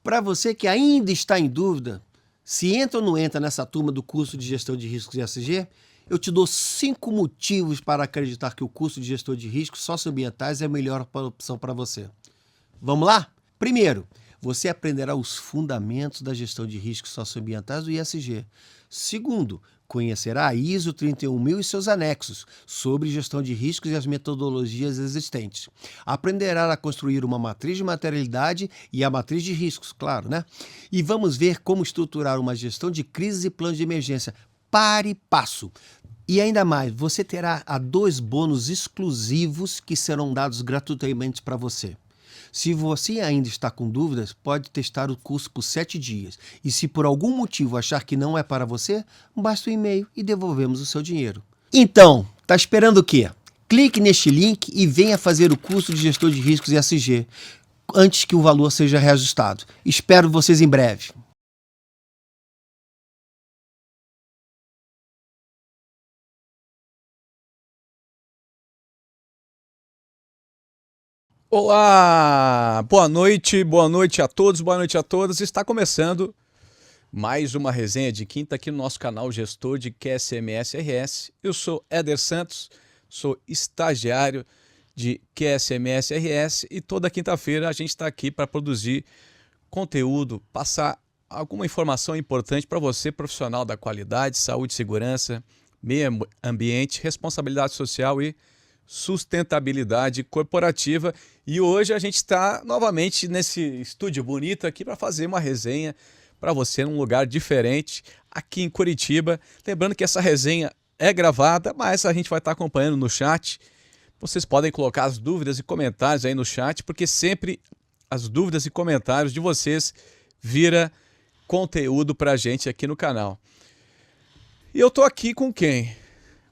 Para você que ainda está em dúvida, se entra ou não entra nessa turma do curso de gestão de riscos ESG, eu te dou 5 motivos para acreditar que o curso de gestão de riscos socioambientais é a melhor opção para você. Vamos lá? Primeiro, você aprenderá os fundamentos da gestão de riscos socioambientais do ESG. Segundo, conhecerá a ISO 31000 e seus anexos sobre gestão de riscos e as metodologias existentes. Aprenderá a construir uma matriz de materialidade e a matriz de riscos, claro, né? E vamos ver como estruturar uma gestão de crises e planos de emergência para e passo. E ainda mais, você terá 2 bônus exclusivos que serão dados gratuitamente para você. Se você ainda está com dúvidas, pode testar o curso por 7 dias. E se por algum motivo achar que não é para você, basta um e-mail e devolvemos o seu dinheiro. Então, tá esperando o quê? Clique neste link e venha fazer o curso de Gestor de Riscos ESG antes que o valor seja reajustado. Espero vocês em breve. Olá, boa noite a todos, boa noite a todas. Está começando mais uma resenha de quinta aqui no nosso canal Gestor de QSMS RS. Eu sou Éder Santos, sou estagiário de QSMS RS e toda quinta-feira a gente está aqui para produzir conteúdo, passar alguma informação importante para você, profissional da qualidade, saúde, segurança, meio ambiente, responsabilidade social e sustentabilidade corporativa. E hoje a gente está novamente nesse estúdio bonito aqui para fazer uma resenha para você num lugar diferente aqui em Curitiba. Lembrando que essa resenha é gravada, mas a gente vai estar acompanhando no chat. Vocês podem colocar as dúvidas e comentários aí no chat, porque sempre as dúvidas e comentários de vocês vira conteúdo para a gente aqui no canal. E eu tô aqui com quem?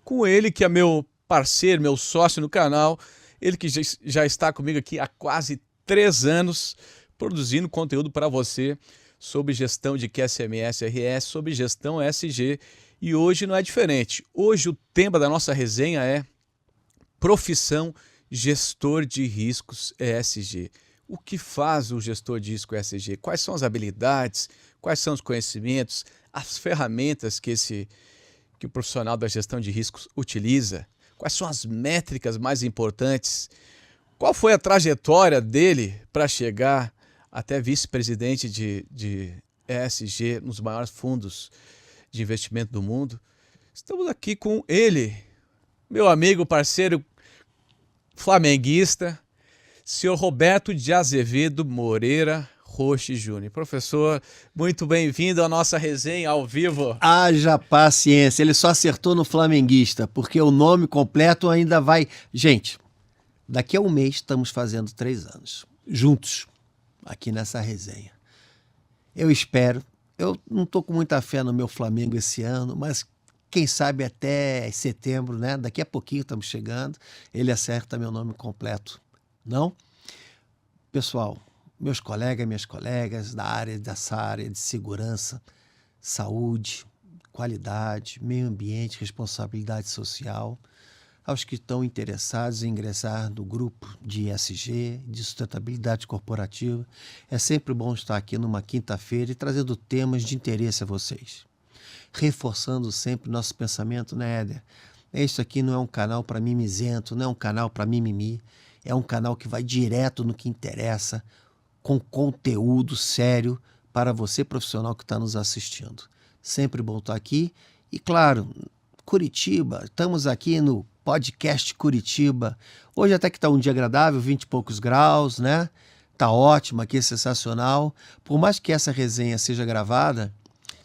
Com ele, que é meu parceiro, meu sócio no canal, ele que já está comigo aqui há quase 3 anos, produzindo conteúdo para você sobre gestão de QSMS RS, sobre gestão ESG, e hoje não é diferente. Hoje o tema da nossa resenha é profissão gestor de riscos ESG. O que faz o gestor de risco ESG? Quais são as habilidades, quais são os conhecimentos, as ferramentas que o profissional da gestão de riscos utiliza? Quais são as métricas mais importantes? Qual foi a trajetória dele para chegar até vice-presidente de ESG nos maiores fundos de investimento do mundo? Estamos aqui com ele, meu amigo, parceiro flamenguista, senhor Roberto de Azevedo Moreira Roche Júnior. Professor, muito bem-vindo à nossa resenha ao vivo. Haja paciência, ele só acertou no flamenguista, porque o nome completo ainda vai... Gente, daqui a um mês estamos fazendo 3 anos, juntos, aqui nessa resenha. Eu espero, eu não estou com muita fé no meu Flamengo esse ano, mas quem sabe até setembro, né? Daqui a pouquinho estamos chegando, ele acerta meu nome completo, não? Pessoal, meus colegas, minhas colegas dessa área de segurança, saúde, qualidade, meio ambiente, responsabilidade social, aos que estão interessados em ingressar no grupo de ESG, de sustentabilidade corporativa, é sempre bom estar aqui numa quinta-feira e trazendo temas de interesse a vocês. Reforçando sempre nosso pensamento, né, Éder? Isso aqui não é um canal para mimizento, não é um canal para mimimi, é um canal que vai direto no que interessa, com conteúdo sério para você, profissional que está nos assistindo. Sempre bom estar aqui. E claro, Curitiba, estamos aqui no podcast Curitiba. Hoje até que está um dia agradável, 20 e poucos graus, né? Tá ótimo aqui, sensacional. Por mais que essa resenha seja gravada,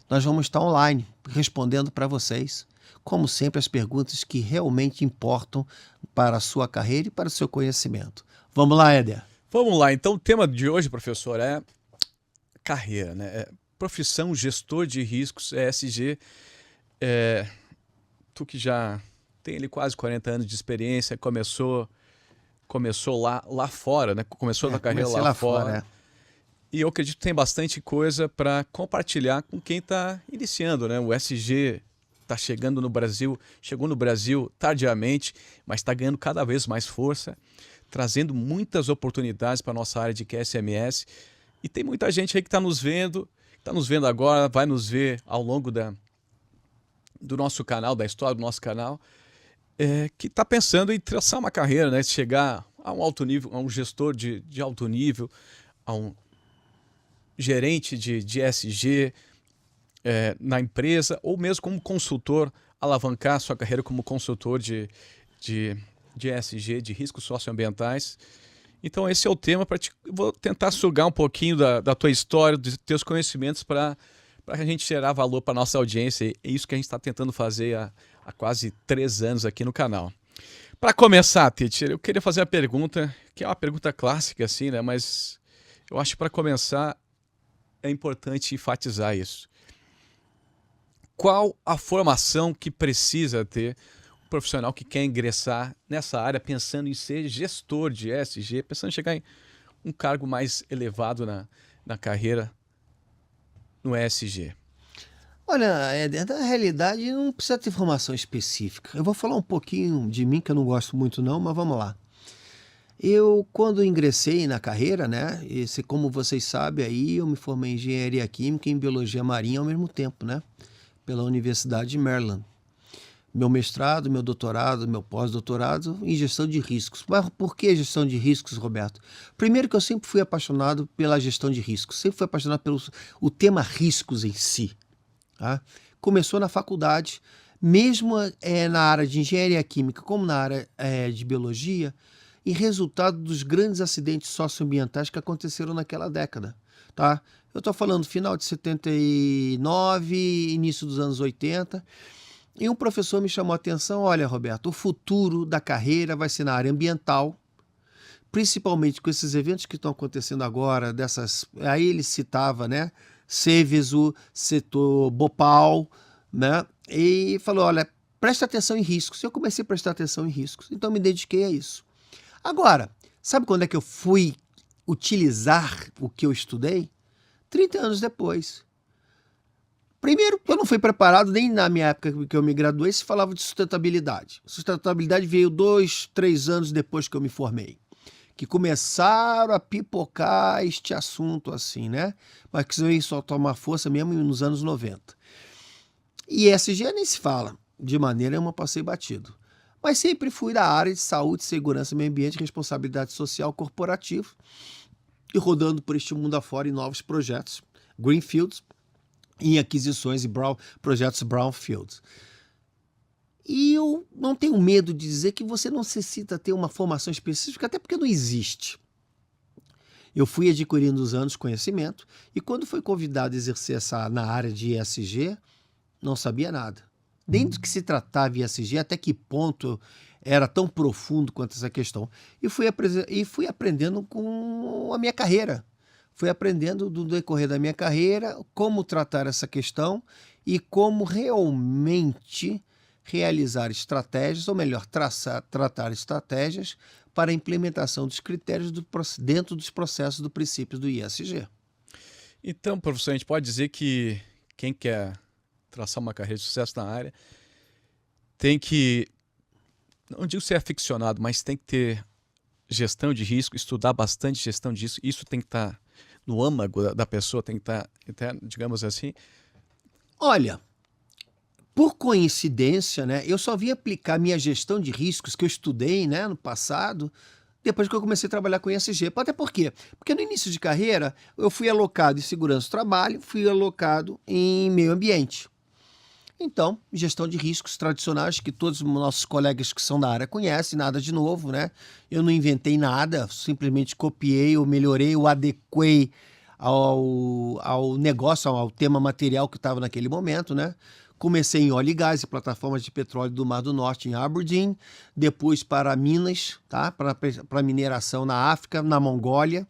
nós vamos estar online, respondendo para vocês, como sempre, as perguntas que realmente importam para a sua carreira e para o seu conhecimento. Vamos lá, Éder? Vamos lá, então o tema de hoje, professor, é carreira, né? Profissão gestor de riscos ESG. Tu que já tem ali quase 40 anos de experiência, começou lá fora, né? Começou a carreira lá fora. E eu acredito que tem bastante coisa para compartilhar com quem está iniciando, né? O ESG está chegando no Brasil, chegou no Brasil tardiamente, mas está ganhando cada vez mais força, trazendo muitas oportunidades para a nossa área de QSMS. E tem muita gente aí que está nos vendo agora, vai nos ver ao longo do nosso canal, da história do nosso canal, que está pensando em traçar uma carreira, né? Chegar a um alto nível, a um gestor de alto nível, a um gerente de ESG na empresa, ou mesmo como consultor, alavancar sua carreira como consultor de ESG, de riscos socioambientais. Então esse é o tema vou tentar sugar um pouquinho da tua história, dos teus conhecimentos para a gente gerar valor para a nossa audiência. É isso que a gente está tentando fazer há quase 3 anos aqui no canal. Para começar, Teacher, eu queria fazer uma pergunta, que é uma pergunta clássica, assim, né? Mas eu acho que para começar é importante enfatizar isso. Qual a formação que precisa ter um profissional que quer ingressar nessa área pensando em ser gestor de ESG, pensando em chegar em um cargo mais elevado na carreira no ESG? Olha, na realidade não precisa ter formação específica. Eu vou falar um pouquinho de mim, que eu não gosto muito não, mas vamos lá. Eu, quando ingressei na carreira, né, como vocês sabem aí, eu me formei em Engenharia Química e em Biologia Marinha ao mesmo tempo, né, pela Universidade de Maryland. Meu mestrado, meu doutorado, meu pós-doutorado em gestão de riscos. Mas por que gestão de riscos, Roberto? Primeiro que eu sempre fui apaixonado pela gestão de riscos, sempre fui apaixonado pelo o tema riscos em si. Tá? Começou na faculdade, mesmo na área de engenharia química, como na área de biologia, e resultado dos grandes acidentes socioambientais que aconteceram naquela década. Tá? Eu estou falando final de 79, início dos anos 80, e um professor me chamou a atenção: olha, Roberto, o futuro da carreira vai ser na área ambiental, principalmente com esses eventos que estão acontecendo agora, aí ele citava, né, Seveso, setor Bhopal, né? E falou: olha, presta atenção em riscos. Eu comecei a prestar atenção em riscos, então me dediquei a isso. Agora, sabe quando é que eu fui utilizar o que eu estudei? 30 anos depois. Primeiro, eu não fui preparado, nem na minha época que eu me graduei, se falava de sustentabilidade. Sustentabilidade veio 2, 3 anos depois que eu me formei, que começaram a pipocar este assunto assim, né? Mas que veio só tomar força mesmo nos anos 90. E ESG nem se fala, de maneira nenhuma passei batido. Mas sempre fui da área de saúde, segurança, meio ambiente, responsabilidade social corporativa, e rodando por este mundo afora em novos projetos, greenfields, em aquisições e projetos brownfields. E eu não tenho medo de dizer que você não necessita ter uma formação específica, até porque não existe. Eu fui adquirindo os anos conhecimento, e quando fui convidado a exercer na área de ESG, não sabia nada. Nem do que se tratava ESG, até que ponto era tão profundo quanto essa questão. E fui aprendendo com a minha carreira. Fui aprendendo do decorrer da minha carreira como tratar essa questão e como realmente realizar estratégias, ou melhor, tratar estratégias para a implementação dos critérios dentro dos processos do princípio do ESG. Então, professor, a gente pode dizer que quem quer traçar uma carreira de sucesso na área tem que, não digo ser aficionado, mas tem que ter gestão de risco, estudar bastante gestão de risco. Isso tem que estar no âmago da pessoa, tem que estar, digamos assim. Olha, por coincidência, né, eu só vim aplicar minha gestão de riscos que eu estudei, né, no passado, depois que eu comecei a trabalhar com ESG. Até por quê? Porque no início de carreira eu fui alocado em segurança do trabalho, fui alocado em meio ambiente. Então, gestão de riscos tradicionais que todos os nossos colegas que são da área conhecem, nada de novo, né? Eu não inventei nada, simplesmente copiei ou melhorei ou adequei ao negócio, ao tema material que estava naquele momento, né? Comecei em óleo e gás e plataformas de petróleo do Mar do Norte em Aberdeen, depois para Minas, tá? Para mineração na África, na Mongólia,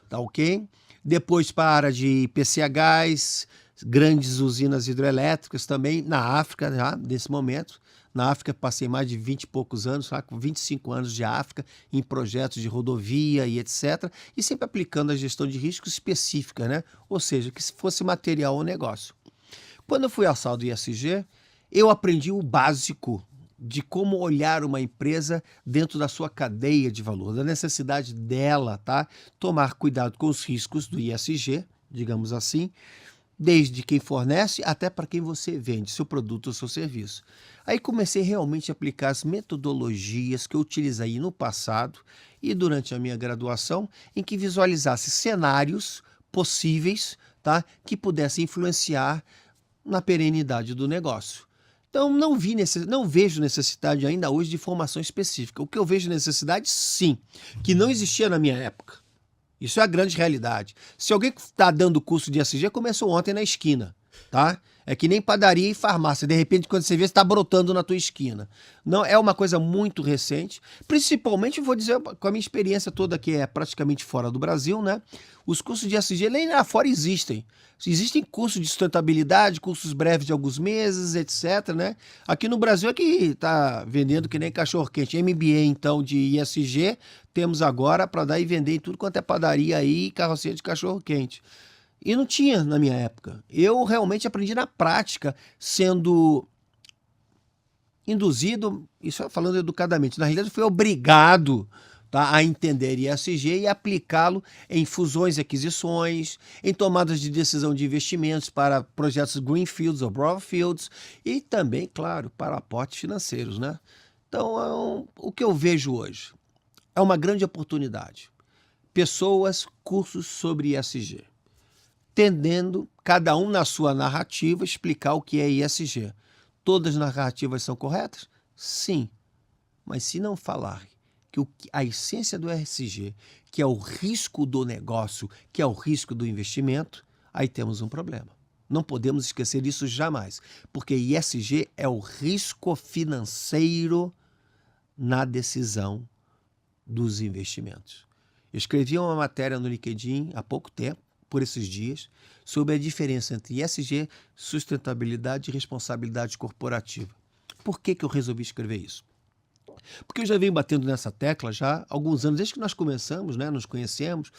tá ok? Depois para a área de PCHs, grandes usinas hidrelétricas também na África, já, nesse momento. Na África passei mais de 20 e poucos anos, tá? Com 25 anos de África, em projetos de rodovia e etc. E sempre aplicando a gestão de riscos específica, né? Ou seja, que se fosse material ou negócio. Quando eu fui ao sala do ESG, eu aprendi o básico de como olhar uma empresa dentro da sua cadeia de valor, da necessidade dela, tá? Tomar cuidado com os riscos do ESG, digamos assim, desde quem fornece até para quem você vende, seu produto ou seu serviço. Aí comecei realmente a aplicar as metodologias que eu utilizei no passado e durante a minha graduação, em que visualizasse cenários possíveis, tá, que pudessem influenciar na perenidade do negócio. Então, não vejo necessidade ainda hoje de formação específica. O que eu vejo necessidade, sim, que não existia na minha época. Isso é a grande realidade. Se alguém está dando curso de ESG, começou ontem na esquina, tá? É que nem padaria e farmácia. De repente, quando você vê, está brotando na tua esquina. Não, é uma coisa muito recente. Principalmente, vou dizer, com a minha experiência toda, que é praticamente fora do Brasil, né? Os cursos de ESG nem lá fora existem. Existem cursos de sustentabilidade, cursos breves de alguns meses, etc, né? Aqui no Brasil é que está vendendo que nem cachorro-quente. MBA, então, de ESG, temos agora para dar e vender em tudo quanto é padaria aí, carroceria de cachorro-quente. E não tinha na minha época. Eu realmente aprendi na prática, sendo induzido, isso falando educadamente, na realidade eu fui obrigado, tá, a entender ESG e aplicá-lo em fusões e aquisições, em tomadas de decisão de investimentos para projetos greenfields ou brownfields e também, claro, para aportes financeiros, né? Então, o que eu vejo hoje é uma grande oportunidade. Pessoas, cursos sobre ESG. Tendendo, cada um na sua narrativa, explicar o que é ESG. Todas as narrativas são corretas? Sim. Mas se não falar que a essência do ESG, que é o risco do negócio, que é o risco do investimento, aí temos um problema. Não podemos esquecer isso jamais, porque ESG é o risco financeiro na decisão dos investimentos. Eu escrevi uma matéria no LinkedIn há pouco tempo, por esses dias, sobre a diferença entre ESG, sustentabilidade e responsabilidade corporativa. Por que eu resolvi escrever isso? Porque eu já venho batendo nessa tecla já há alguns anos, desde que nós começamos, né, nos conhecemos,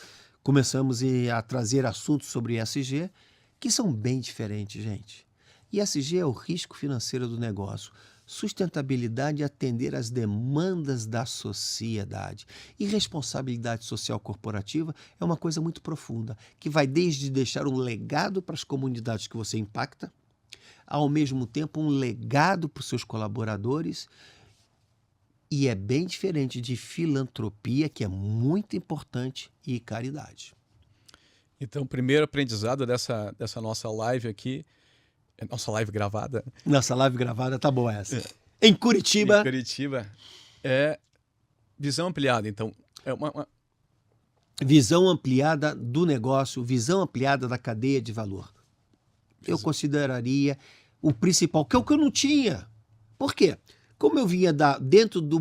começamos a trazer assuntos sobre ESG, que são bem diferentes, gente. ESG é o risco financeiro do negócio. Sustentabilidade é atender às demandas da sociedade. E responsabilidade social corporativa é uma coisa muito profunda, que vai desde deixar um legado para as comunidades que você impacta, ao mesmo tempo um legado para os seus colaboradores, e é bem diferente de filantropia, que é muito importante, e caridade. Então, o primeiro aprendizado dessa nossa live aqui, nossa live gravada. Nossa live gravada, tá boa essa. Em Curitiba. Em Curitiba, é visão ampliada. Então, é uma visão ampliada do negócio, visão ampliada da cadeia de valor. Eu consideraria o principal, que é o que eu não tinha. Por quê? Como eu vinha dentro de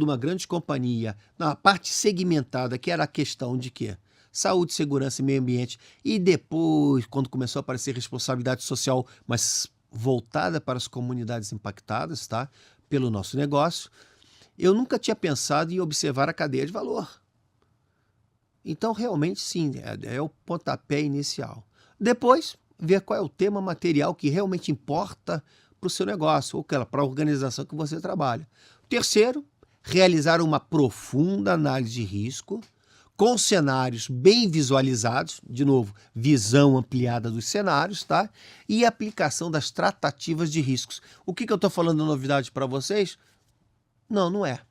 uma grande companhia, na parte segmentada, que era a questão de quê? Saúde, segurança e meio ambiente. E depois, quando começou a aparecer responsabilidade social, mas voltada para as comunidades impactadas, tá? Pelo nosso negócio, eu nunca tinha pensado em observar a cadeia de valor. Então, realmente, sim, é o pontapé inicial. Depois, ver qual é o tema material que realmente importa para o seu negócio, ou para a organização que você trabalha. Terceiro, realizar uma profunda análise de risco, com cenários bem visualizados, de novo, visão ampliada dos cenários, tá? E aplicação das tratativas de riscos. O que eu estou falando novidade para vocês? Não é.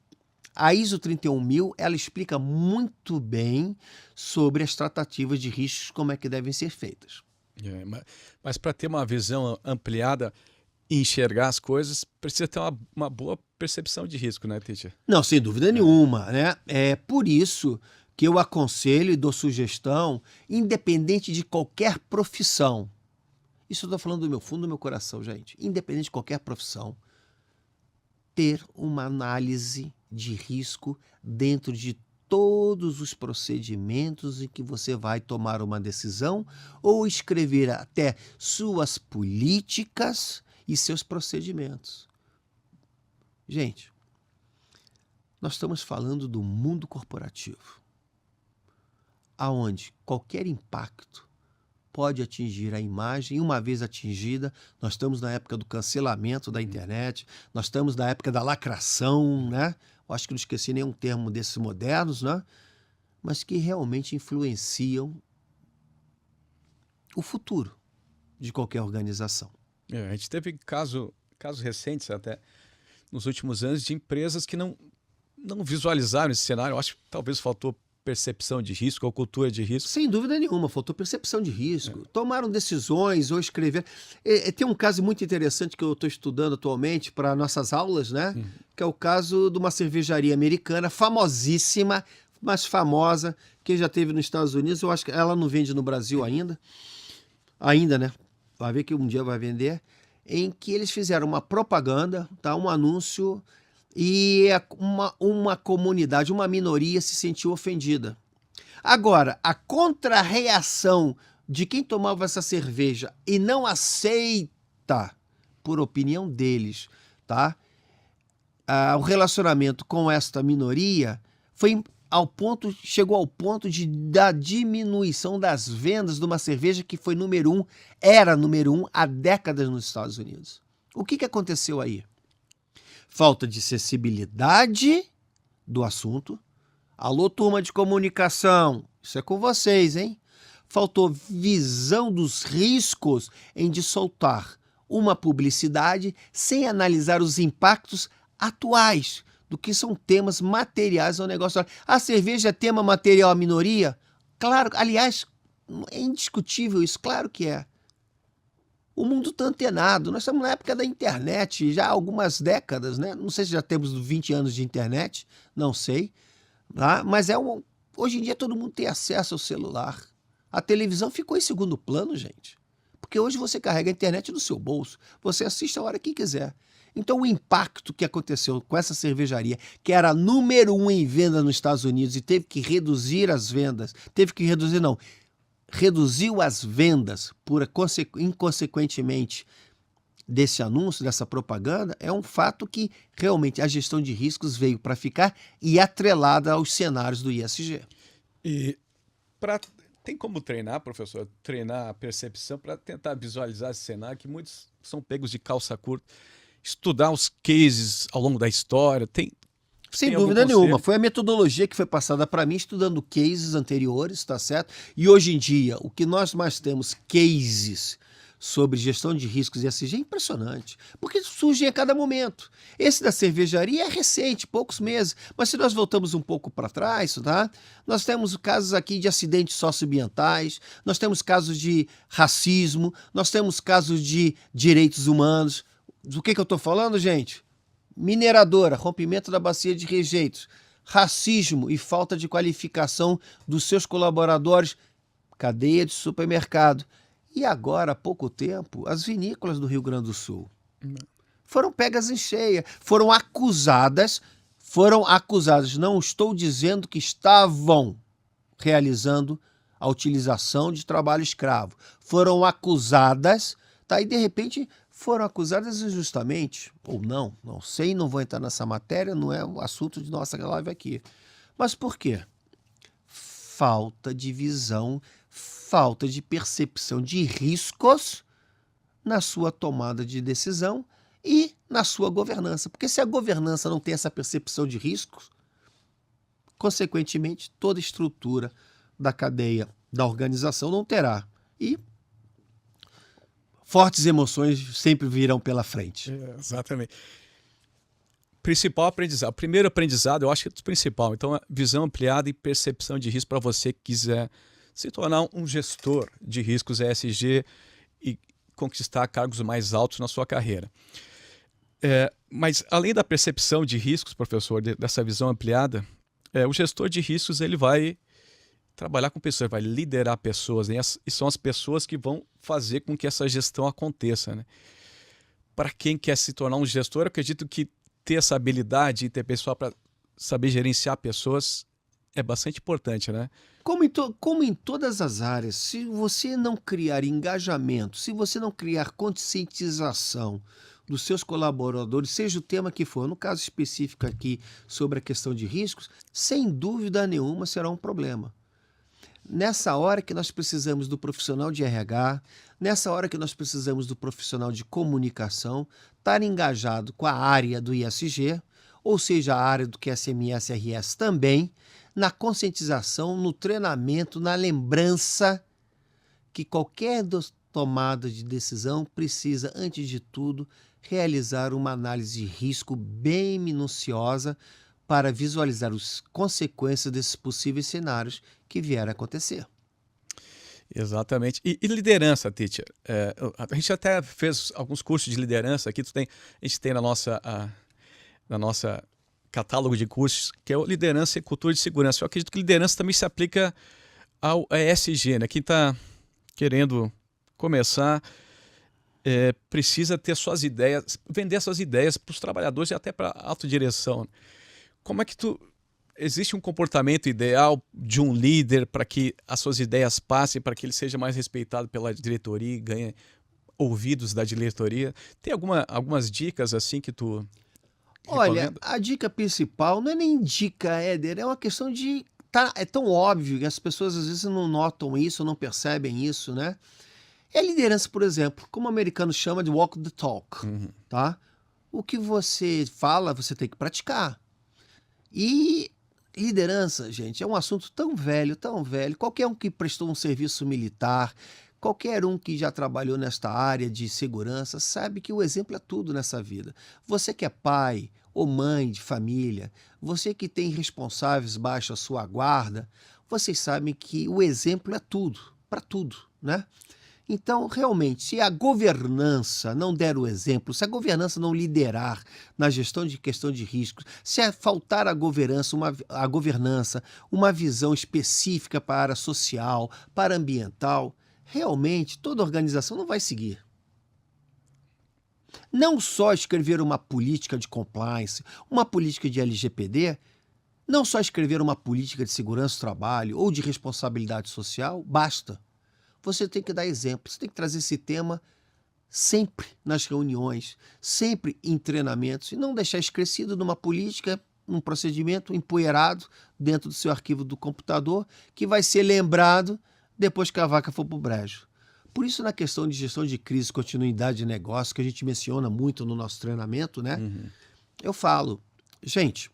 A ISO 31000, ela explica muito bem sobre as tratativas de riscos, como é que devem ser feitas. Mas para ter uma visão ampliada e enxergar as coisas, precisa ter uma boa percepção de risco, né, teacher? Não, sem dúvida nenhuma, né? É por isso que eu aconselho e dou sugestão, independente de qualquer profissão. Isso eu estou falando do meu fundo do meu coração, gente. Independente de qualquer profissão, ter uma análise de risco dentro de todos os procedimentos em que você vai tomar uma decisão ou escrever até suas políticas e seus procedimentos. Gente, nós estamos falando do mundo corporativo, aonde qualquer impacto pode atingir a imagem. E uma vez atingida, nós estamos na época do cancelamento da internet, nós estamos na época da lacração, né? Eu acho que não esqueci nenhum termo desses modernos, né? Mas que realmente influenciam o futuro de qualquer organização. A gente teve casos recentes até nos últimos anos de empresas que não visualizaram esse cenário. Eu acho que talvez faltou percepção de risco ou cultura de risco. Sem dúvida nenhuma, faltou percepção de risco. Tomaram decisões ou escreveram. Tem um caso muito interessante que eu estou estudando atualmente para nossas aulas, né? Que é o caso de uma cervejaria americana famosíssima, mais famosa, que já teve nos Estados Unidos. Eu acho que ela não vende no Brasil ainda. Ainda, né? Vai ver que um dia vai vender. Em que eles fizeram uma propaganda, tá? Um anúncio, e uma comunidade, uma minoria se sentiu ofendida. Agora, a contra-reação de quem tomava essa cerveja e não aceita, por opinião deles, tá? O relacionamento com esta minoria chegou ao ponto da diminuição das vendas de uma cerveja que era número um há décadas nos Estados Unidos. O que aconteceu aí? Falta de sensibilidade do assunto. Alô, turma de comunicação, isso é com vocês, hein? Faltou visão dos riscos de soltar uma publicidade sem analisar os impactos atuais do que são temas materiais ao negócio. A cerveja é tema material à minoria? Claro, aliás, é indiscutível isso, claro que é. O mundo está antenado, nós estamos na época da internet, já há algumas décadas, né? Não sei se já temos 20 anos de internet, não sei, tá? Mas hoje em dia todo mundo tem acesso ao celular. A televisão ficou em segundo plano, gente, porque hoje você carrega a internet no seu bolso, você assiste a hora que quiser. Então o impacto que aconteceu com essa cervejaria, que era número um em venda nos Estados Unidos e teve que reduzir as vendas, reduziu as vendas inconsequentemente desse anúncio, dessa propaganda, é um fato que realmente a gestão de riscos veio para ficar e atrelada aos cenários do ISG. E tem como treinar, professor, treinar a percepção para tentar visualizar esse cenário, que muitos são pegos de calça curta, estudar os cases ao longo da história, Sem dúvida nenhuma. Foi a metodologia que foi passada para mim estudando cases anteriores, tá certo? E hoje em dia, o que nós mais temos cases sobre gestão de riscos e ESG é impressionante, porque surgem a cada momento. Esse da cervejaria é recente, poucos meses, mas se nós voltamos um pouco para trás, tá? Nós temos casos aqui de acidentes socioambientais, nós temos casos de racismo, nós temos casos de direitos humanos. Do que eu estou falando, gente? Mineradora, rompimento da bacia de rejeitos, racismo e falta de qualificação dos seus colaboradores, cadeia de supermercado. E agora, há pouco tempo, as vinícolas do Rio Grande do Sul foram pegas em cheia, foram acusadas, não estou dizendo que estavam realizando a utilização de trabalho escravo, foram acusadas, tá? E de repente foram acusadas injustamente, ou não sei, não vou entrar nessa matéria, não é o assunto de nossa live aqui. Mas por quê? Falta de visão, falta de percepção de riscos na sua tomada de decisão e na sua governança. Porque se a governança não tem essa percepção de riscos, consequentemente, toda a estrutura da cadeia da organização não terá. E fortes emoções sempre virão pela frente. Exatamente. Principal aprendizado. O primeiro aprendizado, eu acho que é o principal. Então, visão ampliada e percepção de risco para você que quiser se tornar um gestor de riscos ESG e conquistar cargos mais altos na sua carreira. Mas, além da percepção de riscos, professor, dessa visão ampliada, o gestor de riscos ele vai trabalhar com pessoas, vai liderar pessoas, né? E são as pessoas que vão fazer com que essa gestão aconteça, né? Para quem quer se tornar um gestor, eu acredito que ter essa habilidade e ter pessoal para saber gerenciar pessoas é bastante importante, né? Como em todas as áreas, se você não criar engajamento, se você não criar conscientização dos seus colaboradores, seja o tema que for, no caso específico aqui sobre a questão de riscos, sem dúvida nenhuma será um problema. nessa hora que nós precisamos do profissional de RH, nessa hora que nós precisamos do profissional de comunicação, estar engajado com a área do ISG, ou seja, a área do QSMS-RS também, na conscientização, no treinamento, na lembrança que qualquer tomada de decisão precisa, antes de tudo, realizar uma análise de risco bem minuciosa para visualizar as consequências desses possíveis cenários que vierem a acontecer. Exatamente. E liderança, teacher? A gente até fez alguns cursos de liderança aqui. A gente tem na nossa catálogo de cursos, que é o Liderança e Cultura de Segurança. Eu acredito que liderança também se aplica ao ESG, né? Quem está querendo começar precisa ter suas ideias, vender suas ideias para os trabalhadores e até para a autodireção. Como é que existe um comportamento ideal de um líder para que as suas ideias passem, para que ele seja mais respeitado pela diretoria e ganhe ouvidos da diretoria? Tem algumas dicas assim que tu Olha, recomenda? a dica principal não é nem dica, Éder, é uma questão de... é tão óbvio que as pessoas às vezes não notam isso, não percebem isso, né? É liderança, por exemplo, como o americano chama de walk the talk, tá? O que você fala, você tem que praticar. E liderança, gente, é um assunto tão velho, tão velho. Qualquer um que prestou um serviço militar, qualquer um que já trabalhou nesta área de segurança, sabe que o exemplo é tudo nessa vida. Você que é pai ou mãe de família, você que tem responsáveis baixo a sua guarda, vocês sabem que o exemplo é tudo, para tudo, né? Então, realmente, se a governança não der o exemplo, se a governança não liderar na gestão de questão de riscos, se faltar a governança, uma visão específica para a área social, para a ambiental, realmente toda organização não vai seguir. Não só escrever uma política de compliance, uma política de LGPD, não só escrever uma política de segurança do trabalho ou de responsabilidade social, basta. Você tem que dar exemplo, você tem que trazer esse tema sempre nas reuniões, sempre em treinamentos, e não deixar esquecido numa política, num procedimento empoeirado dentro do seu arquivo do computador, que vai ser lembrado depois que a vaca for para o brejo. Por isso, na questão de gestão de crise, continuidade de negócio, que a gente menciona muito no nosso treinamento, né? Eu falo, gente,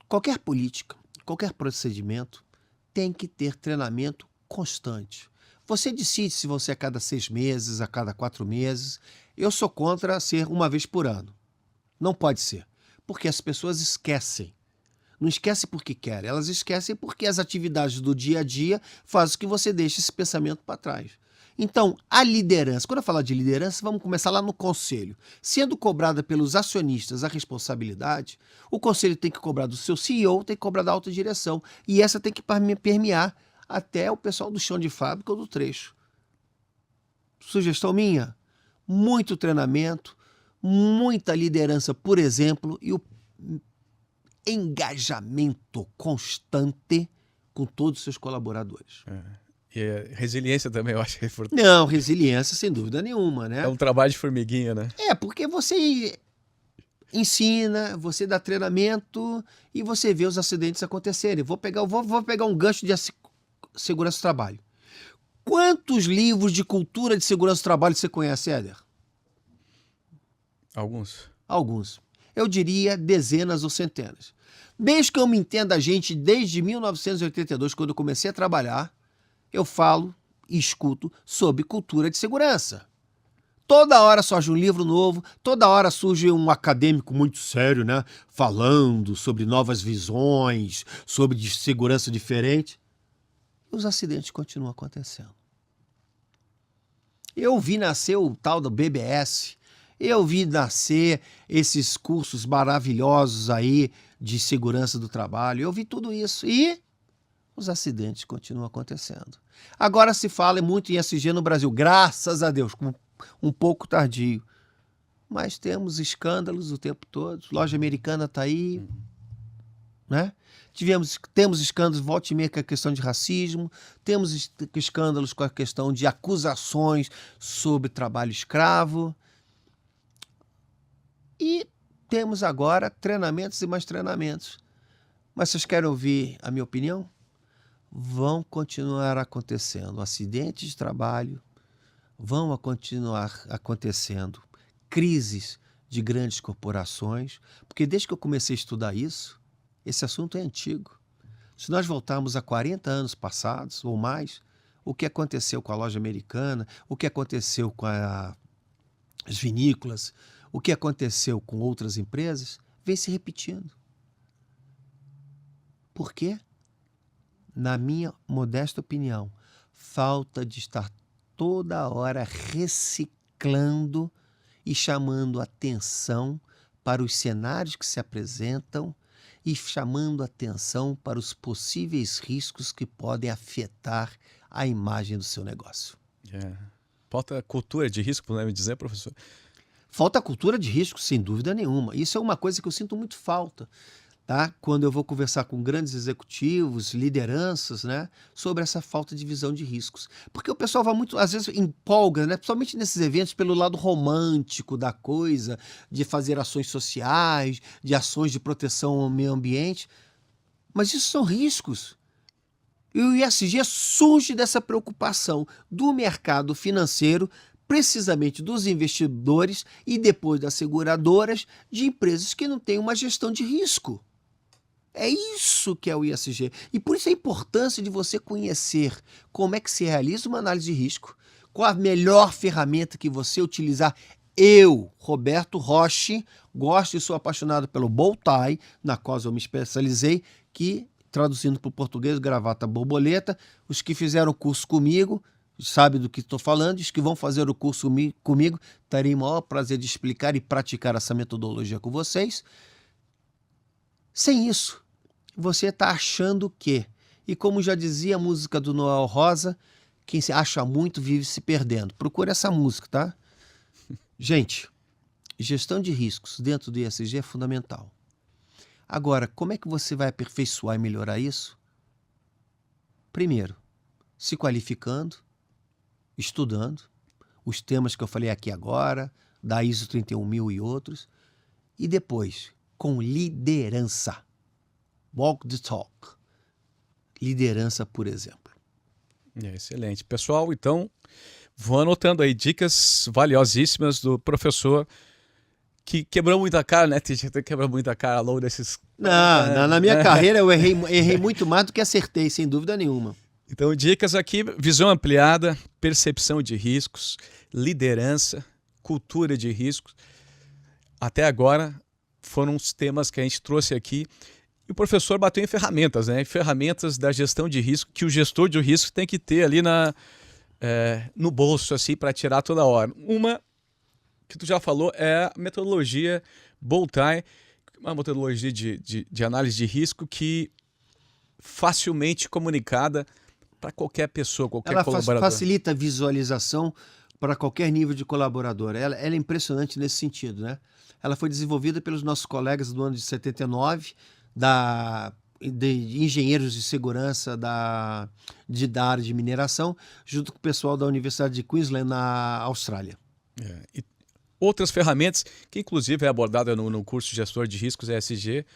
qualquer política, qualquer procedimento tem que ter treinamento constante. Você decide se você a cada 6 meses, a cada 4 meses. Eu sou contra ser uma vez por ano. Não pode ser, porque as pessoas esquecem. Não esquecem porque querem, elas esquecem porque as atividades do dia a dia fazem que você deixe esse pensamento para trás. Então, a liderança, quando eu falar de liderança, vamos começar lá no conselho. Sendo cobrada pelos acionistas a responsabilidade, o conselho tem que cobrar do seu CEO, tem que cobrar da alta direção, e essa tem que permear até o pessoal do chão de fábrica ou do trecho. Sugestão minha, muito treinamento, muita liderança, por exemplo, e o engajamento constante com todos os seus colaboradores. E resiliência também, eu acho que é importante. Não, resiliência sem dúvida nenhuma, né? É um trabalho de formiguinha, né? Porque você ensina, você dá treinamento e você vê os acidentes acontecerem. Vou pegar um gancho de segurança do trabalho. Quantos livros de cultura de segurança do trabalho você conhece, Éder? Alguns. Eu diria dezenas ou centenas. Desde que eu me entenda, gente, desde 1982, quando eu comecei a trabalhar, eu falo e escuto sobre cultura de segurança. Toda hora surge um livro novo, toda hora surge um acadêmico muito sério, né? Falando sobre novas visões, sobre segurança diferente. E os acidentes continuam acontecendo. Eu vi nascer o tal do BBS, eu vi nascer esses cursos maravilhosos aí de segurança do trabalho, eu vi tudo isso e os acidentes continuam acontecendo. Agora se fala muito em ESG no Brasil, graças a Deus, um pouco tardio, mas temos escândalos o tempo todo, loja americana está aí, né? Temos escândalos, volta e meia, com a questão de racismo, temos escândalos com a questão de acusações sobre trabalho escravo e temos agora treinamentos e mais treinamentos. Mas vocês querem ouvir a minha opinião? vão continuar acontecendo acidentes de trabalho, vão continuar acontecendo crises de grandes corporações, porque desde que eu comecei a estudar isso, esse assunto é antigo. Se nós voltarmos a 40 anos passados ou mais, o que aconteceu com a loja americana, o que aconteceu com as vinícolas, o que aconteceu com outras empresas, vem se repetindo. Por quê? Na minha modesta opinião, falta de estar toda hora reciclando e chamando atenção para os cenários que se apresentam e chamando atenção para os possíveis riscos que podem afetar a imagem do seu negócio. Falta cultura de risco, podemos dizer, professor? Falta cultura de risco, sem dúvida nenhuma. Isso é uma coisa que eu sinto muito falta, tá? Quando eu vou conversar com grandes executivos, lideranças, né, sobre essa falta de visão de riscos. Porque o pessoal vai muito, às vezes, empolga, né, principalmente nesses eventos, pelo lado romântico da coisa, de fazer ações sociais, de ações de proteção ao meio ambiente. Mas isso são riscos. E o ESG surge dessa preocupação do mercado financeiro, precisamente dos investidores e depois das seguradoras, de empresas que não têm uma gestão de risco. É isso que é o ESG. E por isso a importância de você conhecer como é que se realiza uma análise de risco, qual a melhor ferramenta que você utilizar. Eu, Roberto Roche, gosto e sou apaixonado pelo bow tie, na qual eu me especializei, que, traduzindo para o português, gravata borboleta. Os que fizeram o curso comigo sabem do que estou falando, os que vão fazer o curso comigo, terei o maior prazer de explicar e praticar essa metodologia com vocês. Sem isso, você está achando que, e como já dizia a música do Noel Rosa, quem se acha muito vive se perdendo. Procure essa música, tá? Gente, gestão de riscos dentro do ESG é fundamental. Agora, como é que você vai aperfeiçoar e melhorar isso? Primeiro, se qualificando, estudando os temas que eu falei aqui agora, da ISO 31000 e outros, e depois, com liderança. Walk the talk. Liderança, por exemplo. Excelente. Pessoal, então, vou anotando aí dicas valiosíssimas do professor, que quebrou muita cara, né? Quebrou muita cara ao longo desses... Não, na minha carreira eu errei muito mais do que acertei, sem dúvida nenhuma. Então, dicas aqui: visão ampliada, percepção de riscos, liderança, cultura de riscos. Até agora foram os temas que a gente trouxe aqui. E o professor bateu em ferramentas, né? Ferramentas da gestão de risco, que o gestor de risco tem que ter ali no bolso, assim, para tirar toda hora. Uma que tu já falou é a metodologia bow tie, uma metodologia de análise de risco que facilmente comunicada para qualquer pessoa, qualquer colaborador. Ela facilita a visualização para qualquer nível de colaborador. Ela é impressionante nesse sentido, né? Ela foi desenvolvida pelos nossos colegas do ano de 79, de engenheiros de segurança da área de mineração, junto com o pessoal da Universidade de Queensland, na Austrália. E outras ferramentas, que inclusive é abordada no curso de Gestor de Riscos ESG.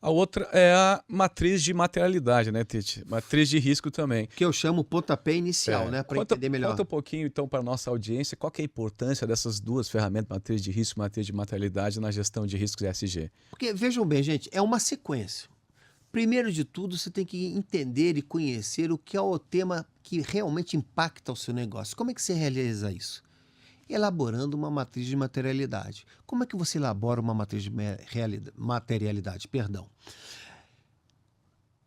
A outra é a matriz de materialidade, né, Tite? Matriz de risco também. Que eu chamo pontapé inicial, né, para entender melhor. Conta um pouquinho, então, para a nossa audiência, qual que é a importância dessas duas ferramentas, matriz de risco e matriz de materialidade, na gestão de riscos ESG? Porque, vejam bem, gente, é uma sequência. Primeiro de tudo, você tem que entender e conhecer o que é o tema que realmente impacta o seu negócio. Como é que você realiza isso? Elaborando uma matriz de materialidade. Como é que você elabora uma matriz de materialidade?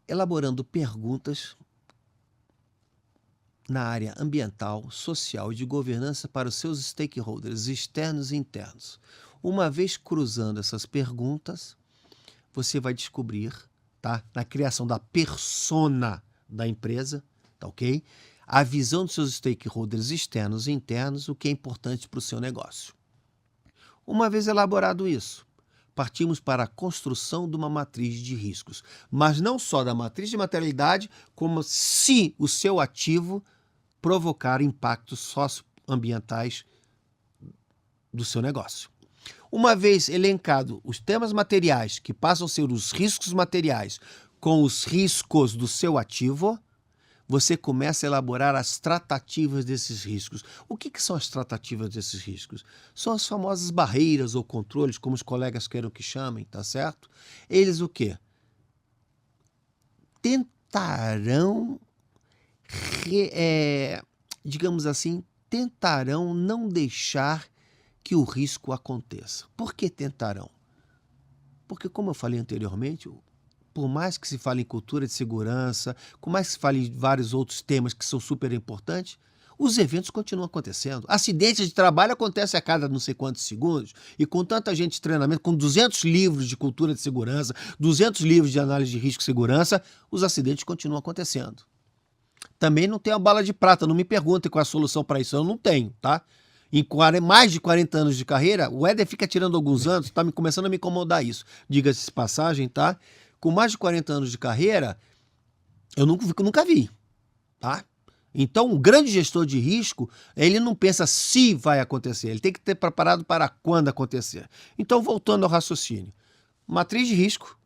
Elaborando perguntas na área ambiental, social e de governança para os seus stakeholders externos e internos. Uma vez cruzando essas perguntas, você vai descobrir, tá, na criação da persona da empresa, tá ok? A visão dos seus stakeholders externos e internos, o que é importante para o seu negócio. Uma vez elaborado isso, partimos para a construção de uma matriz de riscos. Mas não só da matriz de materialidade, como se o seu ativo provocar impactos socioambientais do seu negócio. Uma vez elencado os temas materiais, que passam a ser os riscos materiais, com os riscos do seu ativo, você começa a elaborar as tratativas desses riscos. O que são as tratativas desses riscos? São as famosas barreiras ou controles, como os colegas queiram que chamem, tá certo? Eles o quê? Tentarão, digamos assim, tentarão não deixar que o risco aconteça. Por que tentarão? Porque, como eu falei anteriormente, por mais que se fale em cultura de segurança, por mais que se fale em vários outros temas que são super importantes, os eventos continuam acontecendo. Acidentes de trabalho acontecem a cada não sei quantos segundos, e com tanta gente de treinamento, com 200 livros de cultura de segurança, 200 livros de análise de risco e segurança, os acidentes continuam acontecendo. Também não tenho a bala de prata, não me perguntem qual é a solução para isso, eu não tenho, tá? Em mais de 40 anos de carreira, o Éder fica tirando alguns anos, está começando a me incomodar isso, diga-se de passagem, tá? Com mais de 40 anos de carreira, eu nunca vi, tá? Então, um grande gestor de risco, ele não pensa se vai acontecer, ele tem que ter preparado para quando acontecer. Então, voltando ao raciocínio, matriz de risco,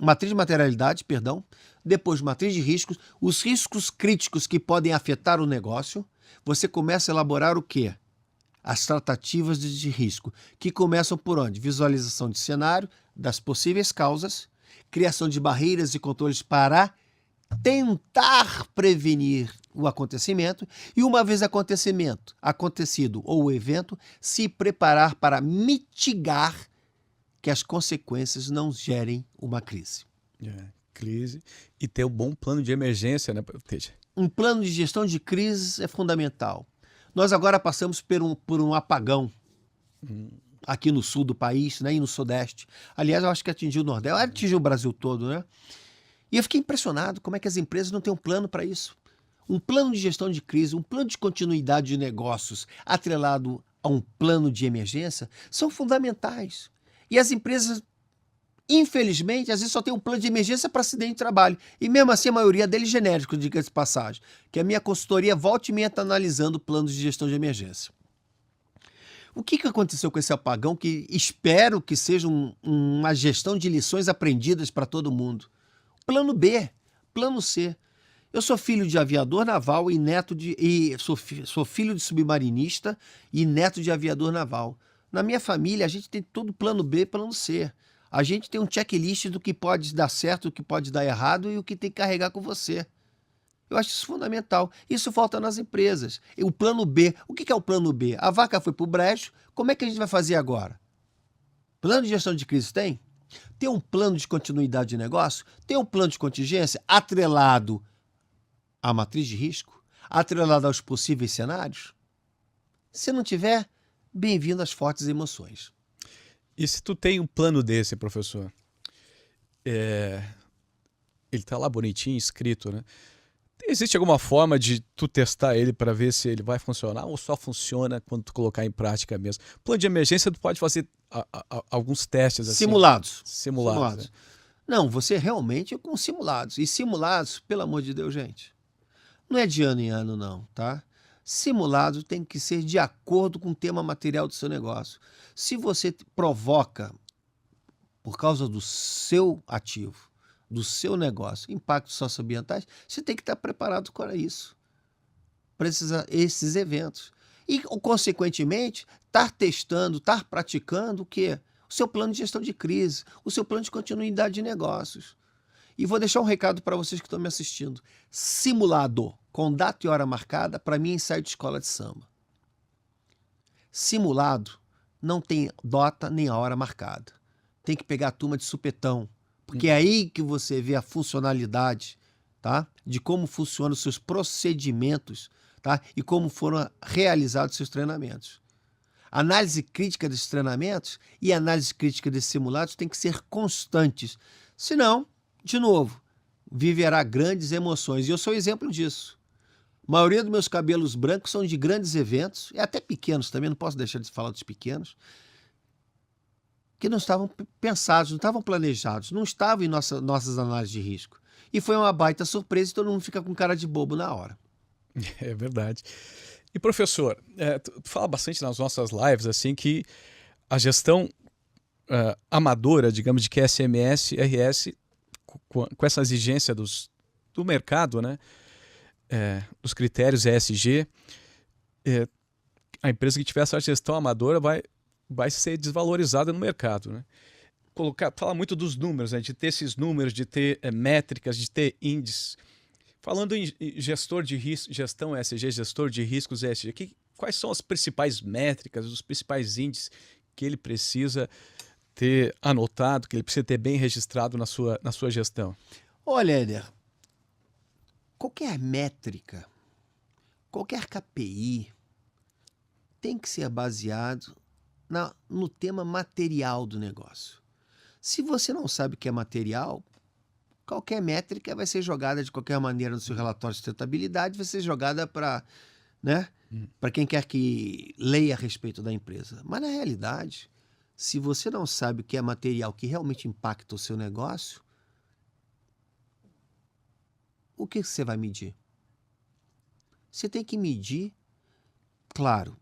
matriz de materialidade, perdão, depois matriz de riscos, os riscos críticos que podem afetar o negócio, você começa a elaborar o quê? As tratativas de risco, que começam por onde? Visualização de cenário, das possíveis causas, criação de barreiras e controles para tentar prevenir o acontecimento e, uma vez acontecido ou o evento, se preparar para mitigar que as consequências não gerem uma crise. Crise e ter um bom plano de emergência, né, Teja? Um plano de gestão de crises é fundamental. Nós agora passamos por um apagão aqui no sul do país, né, e no sudeste. Aliás, eu acho que atingiu o Nordeste, atingiu o Brasil todo, né? E eu fiquei impressionado como é que as empresas não têm um plano para isso. Um plano de gestão de crise, um plano de continuidade de negócios atrelado a um plano de emergência são fundamentais. E as empresas, infelizmente, às vezes só tem um plano de emergência para acidente de trabalho. E mesmo assim, a maioria deles genérico, diga-se de passagem. Que a minha consultoria volta e meia está analisando planos de gestão de emergência. O que aconteceu com esse apagão que espero que seja uma gestão de lições aprendidas para todo mundo? Plano B, plano C. Eu sou filho de aviador naval e sou filho de submarinista e neto de aviador naval. Na minha família, a gente tem todo plano B e plano C. A gente tem um checklist do que pode dar certo, do que pode dar errado e o que tem que carregar com você. Eu acho isso fundamental. Isso falta nas empresas. E o plano B, o que é o plano B? A vaca foi para o brejo, como é que a gente vai fazer agora? Plano de gestão de crise tem? Tem um plano de continuidade de negócio? Tem um plano de contingência atrelado à matriz de risco? Atrelado aos possíveis cenários? Se não tiver, bem-vindo às fortes emoções. E se tu tem um plano desse, professor, ele está lá bonitinho, escrito, né? Existe alguma forma de tu testar ele para ver se ele vai funcionar ou só funciona quando tu colocar em prática mesmo? Plano de emergência tu pode fazer alguns testes assim. Simulados. Né? Não, você realmente com simulados. E simulados, pelo amor de Deus, gente, não é de ano em ano não, tá? Simulado tem que ser de acordo com o tema material do seu negócio. Se você provoca, por causa do seu ativo, do seu negócio, impactos socioambientais, você tem que estar preparado para isso, para esses eventos. E, consequentemente, estar testando, estar praticando o quê? O seu plano de gestão de crise, o seu plano de continuidade de negócios. E vou deixar um recado para vocês que estão me assistindo. Simulado, com data e hora marcada, para mim é ensaio de escola de samba. Simulado não tem data nem a hora marcada. Tem que pegar a turma de supetão, porque é aí que você vê a funcionalidade, tá? De como funcionam os seus procedimentos, tá? E como foram realizados os seus treinamentos. Análise crítica desses treinamentos e análise crítica desses simulados tem que ser constantes. Senão, de novo, viverá grandes emoções. E eu sou exemplo disso. A maioria dos meus cabelos brancos são de grandes eventos, e até pequenos também, não posso deixar de falar dos pequenos, que não estavam pensados, não estavam planejados, não estavam em nossas análises de risco. E foi uma baita surpresa e todo mundo fica com cara de bobo na hora. É verdade. E professor, tu fala bastante nas nossas lives assim que a gestão amadora, digamos, de QSMS, RS, com essa exigência do mercado, né? dos critérios ESG, a empresa que tiver essa gestão amadora vai ser desvalorizada no mercado, né? Falar muito dos números, né? De ter esses números, de ter métricas, de ter índices. Falando em gestor de risco, gestão ESG, gestor de riscos ESG, quais são as principais métricas, os principais índices que ele precisa ter anotado, que ele precisa ter bem registrado na sua gestão? Olha, Éder, qualquer métrica, qualquer KPI tem que ser baseado no tema material do negócio. Se você não sabe o que é material, qualquer métrica vai ser jogada de qualquer maneira no seu relatório de sustentabilidade, vai ser jogada para, né, para quem quer que leia a respeito da empresa. Mas, na realidade, se você não sabe o que é material que realmente impacta o seu negócio, o que você vai medir? Você tem que medir, claro,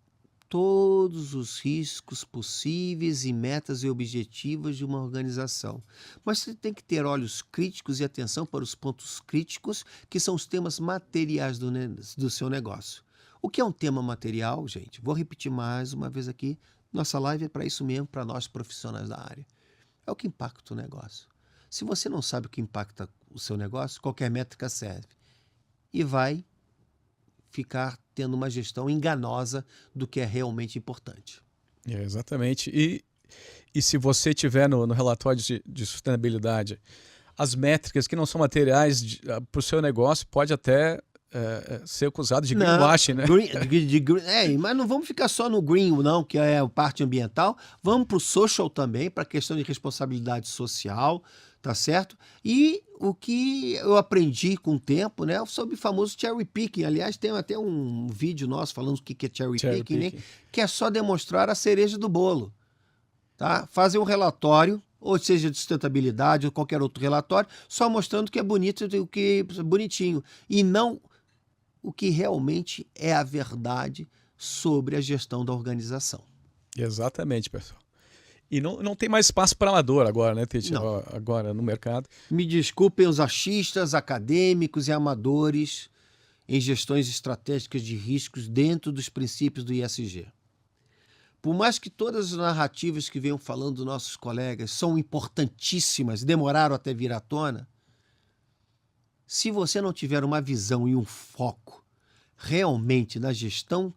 todos os riscos possíveis e metas e objetivos de uma organização. Mas você tem que ter olhos críticos e atenção para os pontos críticos, que são os temas materiais do seu negócio. O que é um tema material, gente? Vou repetir mais uma vez aqui. Nossa live é para isso mesmo, para nós profissionais da área. É o que impacta o negócio. Se você não sabe o que impacta o seu negócio, qualquer métrica serve. E vai ficar tendo uma gestão enganosa do que é realmente importante. Exatamente. E se você tiver no relatório de sustentabilidade as métricas que não são materiais para o seu negócio, pode até ser acusado de greenwashing, né? Mas não vamos ficar só no green, não, que é a parte ambiental. Vamos para o social também, para a questão de responsabilidade social, tá certo? E o que eu aprendi com o tempo, né, sobre o famoso cherry picking. Aliás, tem até um vídeo nosso falando o que é cherry picking, né, que é só demonstrar a cereja do bolo. Tá? Fazer um relatório, ou seja, de sustentabilidade ou qualquer outro relatório, só mostrando o que é bonito e o que é bonitinho. E não o que realmente é a verdade sobre a gestão da organização. Exatamente, pessoal. E não tem mais espaço para amador agora, né, Tite? Agora no mercado. Me desculpem os achistas, acadêmicos e amadores em gestões estratégicas de riscos dentro dos princípios do ISG. Por mais que todas as narrativas que venham falando dos nossos colegas são importantíssimas, demoraram até vir à tona, se você não tiver uma visão e um foco realmente na gestão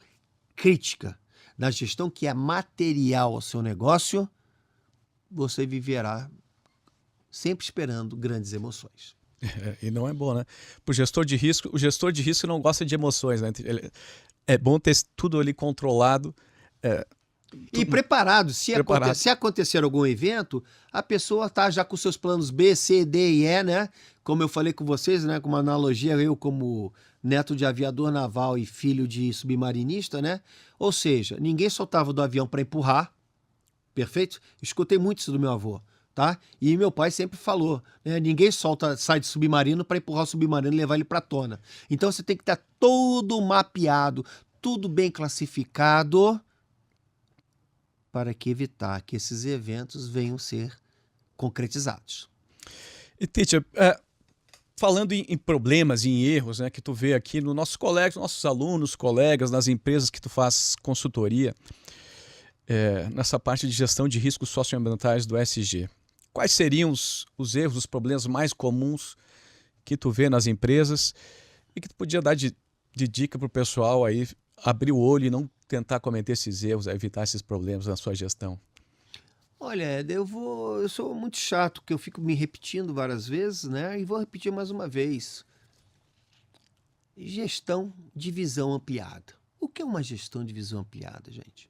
crítica, na gestão que é material ao seu negócio, você viverá sempre esperando grandes emoções. E não é bom, né? Para o gestor de risco não gosta de emoções, né? É bom ter tudo ali controlado. E preparado. Se acontecer algum evento, a pessoa está já com seus planos B, C, D e E, né? Como eu falei com vocês, né? Com uma analogia, eu como neto de aviador naval e filho de submarinista, né? Ou seja, ninguém soltava do avião para empurrar, perfeito? Escutei muito isso do meu avô, tá? E meu pai sempre falou, né? Ninguém sai de submarino para empurrar o submarino e levar ele para a tona. Então você tem que estar todo mapeado, tudo bem classificado, para que evitar que esses eventos venham ser concretizados. E, Teacher, falando em problemas e em erros, né, que tu vê aqui nos nossos colegas, nossos alunos, colegas, nas empresas que tu faz consultoria, nessa parte de gestão de riscos socioambientais do ESG, quais seriam os erros, os problemas mais comuns que tu vê nas empresas e que tu podia dar de dica para o pessoal aí abrir o olho e não tentar cometer esses erros, evitar esses problemas na sua gestão? Olha, eu sou muito chato, porque eu fico me repetindo várias vezes, né? E vou repetir mais uma vez. Gestão de visão ampliada. O que é uma gestão de visão ampliada, gente?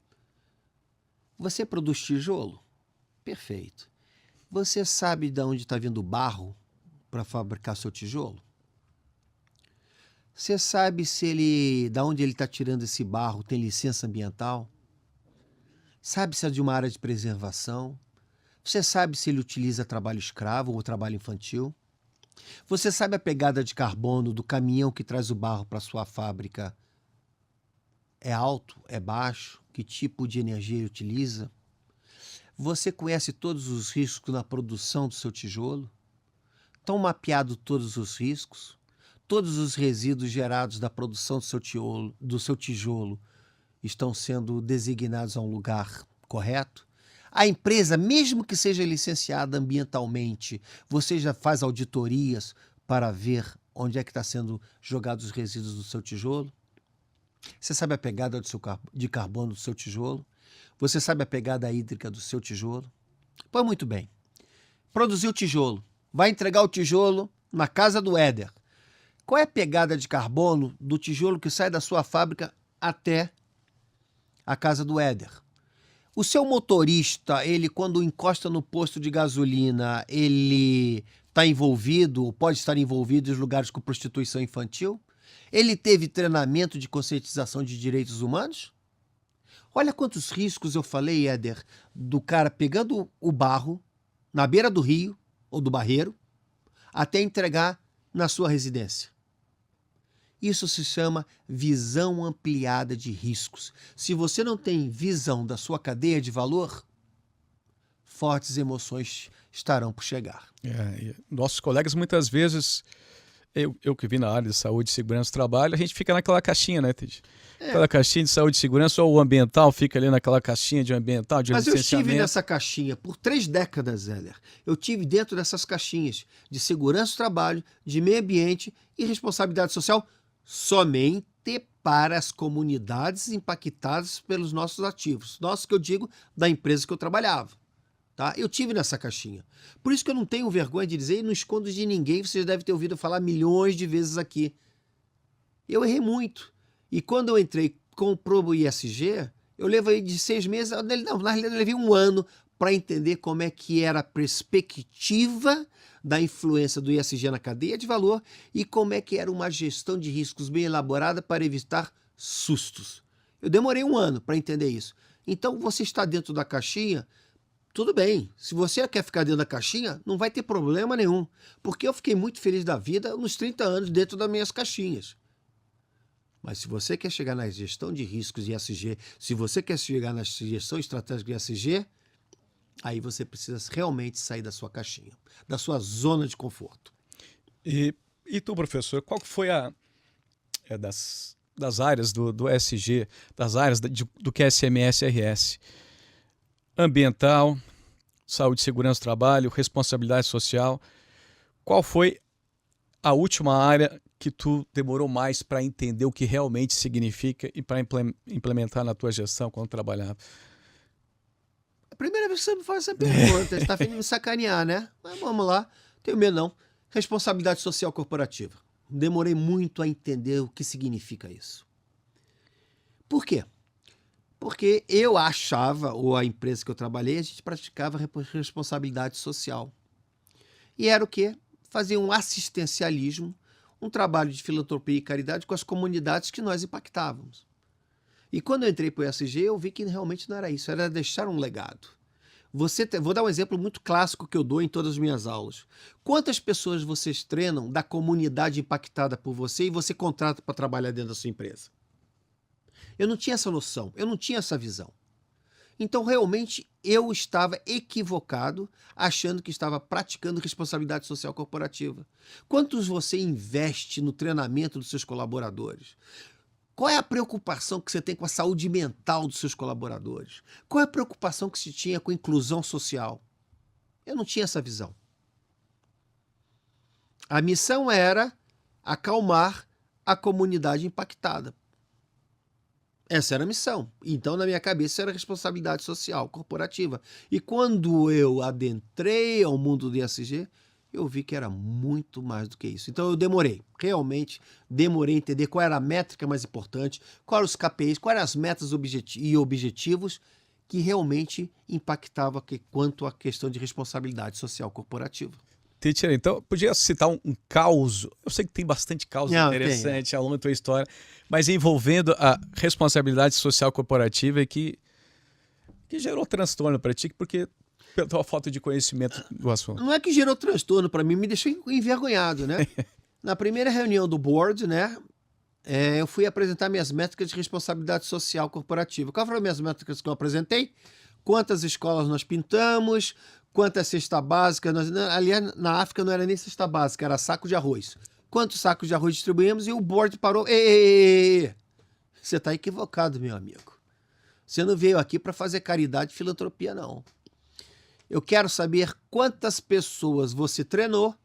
Você produz tijolo? Perfeito. Você sabe de onde está vindo o barro para fabricar seu tijolo? Você sabe de onde ele está tirando esse barro tem licença ambiental? Sabe se é de uma área de preservação? Você sabe se ele utiliza trabalho escravo ou trabalho infantil? Você sabe a pegada de carbono do caminhão que traz o barro para sua fábrica? É alto? É baixo? Que tipo de energia ele utiliza? Você conhece todos os riscos na produção do seu tijolo? Estão mapeados todos os riscos? todos os resíduos gerados da produção do seu tijolo estão sendo designados a um lugar correto? A empresa, mesmo que seja licenciada ambientalmente, você já faz auditorias para ver onde é que está sendo jogados os resíduos do seu tijolo? Você sabe a pegada de carbono do seu tijolo? Você sabe a pegada hídrica do seu tijolo? Pois muito bem. Produziu o tijolo. Vai entregar o tijolo na casa do Éder. Qual é a pegada de carbono do tijolo que sai da sua fábrica até a casa do Éder? O seu motorista, ele quando encosta no posto de gasolina, ele está envolvido, ou pode estar envolvido em lugares com prostituição infantil? Ele teve treinamento de conscientização de direitos humanos? Olha quantos riscos eu falei, Éder, do cara pegando o barro na beira do rio ou do barreiro até entregar na sua residência. Isso se chama visão ampliada de riscos. Se você não tem visão da sua cadeia de valor, fortes emoções estarão por chegar. Nossos colegas muitas vezes, eu que vim na área de saúde, segurança e trabalho, a gente fica naquela caixinha, né, Tid? Aquela caixinha de saúde e segurança, ou o ambiental fica ali naquela caixinha de ambiental, de licenciamento. Mas eu estive nessa caixinha por 3 décadas, Éder. Eu estive dentro dessas caixinhas de segurança do trabalho, de meio ambiente e responsabilidade social somente para as comunidades impactadas pelos nossos ativos. Nossos que eu digo da empresa que eu trabalhava. Tá? Eu tive nessa caixinha. Por isso que eu não tenho vergonha de dizer e não escondo de ninguém. Vocês devem ter ouvido falar milhões de vezes aqui. Eu errei muito. E quando eu entrei com o ISG, eu levei de 6 meses, não, na realidade eu levei 1 ano para entender como é que era a perspectiva da influência do ISG na cadeia de valor e como é que era uma gestão de riscos bem elaborada para evitar sustos. Eu demorei 1 ano para entender isso. Então, você está dentro da caixinha, tudo bem. Se você quer ficar dentro da caixinha, não vai ter problema nenhum. Porque eu fiquei muito feliz da vida nos 30 anos dentro das minhas caixinhas. Mas se você quer chegar na gestão de riscos de ESG, se você quer chegar na gestão estratégica de ESG, aí você precisa realmente sair da sua caixinha, da sua zona de conforto. E tu, professor, qual que foi das áreas do ESG, das áreas do QSMS-RS? Ambiental, saúde, segurança do trabalho, responsabilidade social. Qual foi a última área que tu demorou mais para entender o que realmente significa e para implementar na tua gestão quando trabalhava? A primeira vez que você me faz essa pergunta, você está vindo me sacanear, né? Mas vamos lá, tenho medo não. Responsabilidade social corporativa. Demorei muito a entender o que significa isso. Por quê? Porque eu achava, ou a empresa que eu trabalhei, a gente praticava responsabilidade social. E era o quê? Fazer um assistencialismo, um trabalho de filantropia e caridade com as comunidades que nós impactávamos. E quando eu entrei para o ESG, eu vi que realmente não era isso, era deixar um legado. Vou dar um exemplo muito clássico que eu dou em todas as minhas aulas. Quantas pessoas vocês treinam da comunidade impactada por você e você contrata para trabalhar dentro da sua empresa? Eu não tinha essa noção, eu não tinha essa visão. Então, realmente, eu estava equivocado, achando que estava praticando responsabilidade social corporativa. Quantos você investe no treinamento dos seus colaboradores? Qual é a preocupação que você tem com a saúde mental dos seus colaboradores? Qual é a preocupação que se tinha com a inclusão social? Eu não tinha essa visão. A missão era acalmar a comunidade impactada. Essa era a missão. Então, na minha cabeça, era responsabilidade social corporativa. E quando eu adentrei ao mundo do ESG, eu vi que era muito mais do que isso. Então, eu demorei. Realmente, demorei a entender qual era a métrica mais importante, quais eram os KPIs, quais eram as metas e objetivos que realmente impactavam quanto à questão de responsabilidade social corporativa. Teacher, então, podia citar um caos, eu sei que tem bastante caos interessante ao longo da tua história, mas envolvendo a responsabilidade social corporativa que gerou transtorno para ti, porque pela tua falta de conhecimento do assunto. Não é que gerou transtorno para mim, me deixou envergonhado, né? Na primeira reunião do board, né, eu fui apresentar minhas métricas de responsabilidade social corporativa. Quais foram as minhas métricas que eu apresentei? Quantas escolas nós pintamos, quantas cesta básica, aliás, na África não era nem cesta básica, era saco de arroz. quantos sacos de arroz distribuímos, e o board parou. Ei, você está equivocado, meu amigo. Você não veio aqui para fazer caridade e filantropia, não. Eu quero saber quantas pessoas você treinou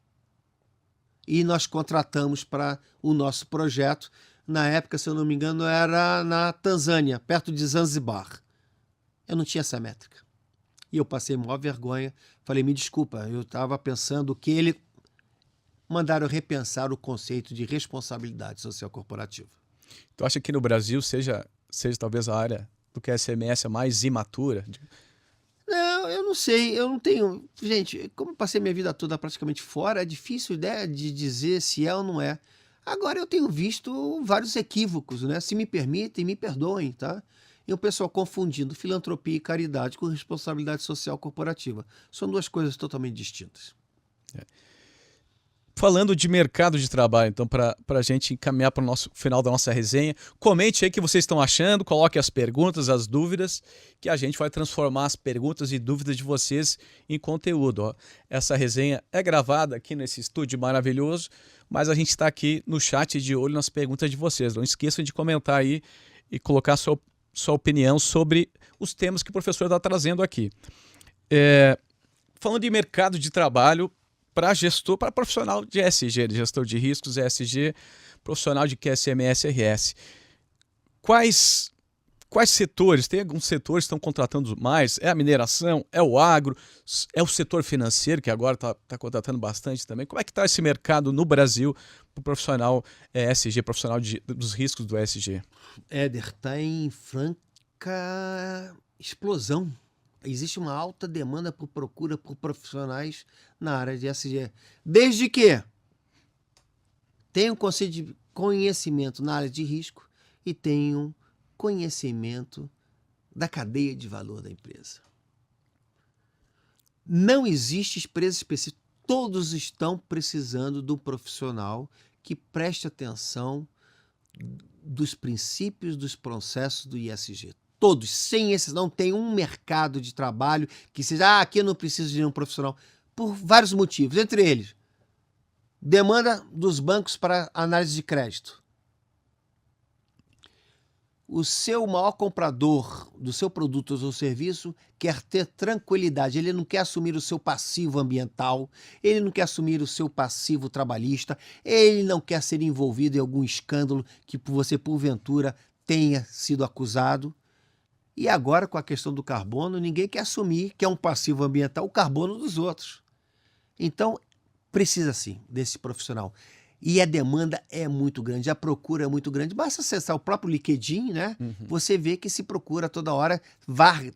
e nós contratamos para o nosso projeto. Na época, se eu não me engano, era na Tanzânia, perto de Zanzibar. Eu não tinha essa métrica. E eu passei maior vergonha. Falei, me desculpa, eu estava pensando que ele... Mandaram repensar o conceito de responsabilidade social corporativa. Tu acha que no Brasil seja talvez a área do QSMS a mais imatura? Não, eu não sei, eu não tenho... Gente, como eu passei minha vida toda praticamente fora, é difícil, né, de dizer se é ou não é. Agora eu tenho visto vários equívocos, né? Se me permitem, me perdoem, tá? E o pessoal confundindo filantropia e caridade com responsabilidade social corporativa. São duas coisas totalmente distintas. Falando de mercado de trabalho, então, para a gente encaminhar para o nosso final da nossa resenha, comente aí o que vocês estão achando, coloque as perguntas, as dúvidas, que a gente vai transformar as perguntas e dúvidas de vocês em conteúdo. Ó. Essa resenha é gravada aqui nesse estúdio maravilhoso, mas a gente está aqui no chat de olho nas perguntas de vocês. Não esqueçam de comentar aí e colocar sua opinião sobre os temas que o professor está trazendo aqui. Falando de mercado de trabalho, para gestor, para profissional de ESG, de gestor de riscos, ESG, profissional de QSMS, RS. Quais setores? Tem alguns setores que estão contratando mais? É a mineração? É o agro? É o setor financeiro, que agora está contratando bastante também? Como é que está esse mercado no Brasil para o profissional ESG, profissional dos riscos do ESG? Éder, está em franca explosão. Existe uma alta demanda por procura por profissionais na área de ESG. Desde que tenham conhecimento na área de risco e tenham conhecimento da cadeia de valor da empresa. Não existe empresa específica. Todos estão precisando de um profissional que preste atenção dos princípios, dos processos do ESG. Todos, sem esses, não tem um mercado de trabalho que seja, aqui eu não preciso de um profissional, por vários motivos, entre eles, demanda dos bancos para análise de crédito. O seu maior comprador do seu produto ou seu serviço quer ter tranquilidade, ele não quer assumir o seu passivo ambiental, ele não quer assumir o seu passivo trabalhista, ele não quer ser envolvido em algum escândalo que você, porventura, tenha sido acusado. E agora, com a questão do carbono, ninguém quer assumir que é um passivo ambiental o carbono dos outros. Então, precisa sim desse profissional. E a demanda é muito grande, a procura é muito grande. Basta acessar o próprio LinkedIn, né? Você vê que se procura toda hora,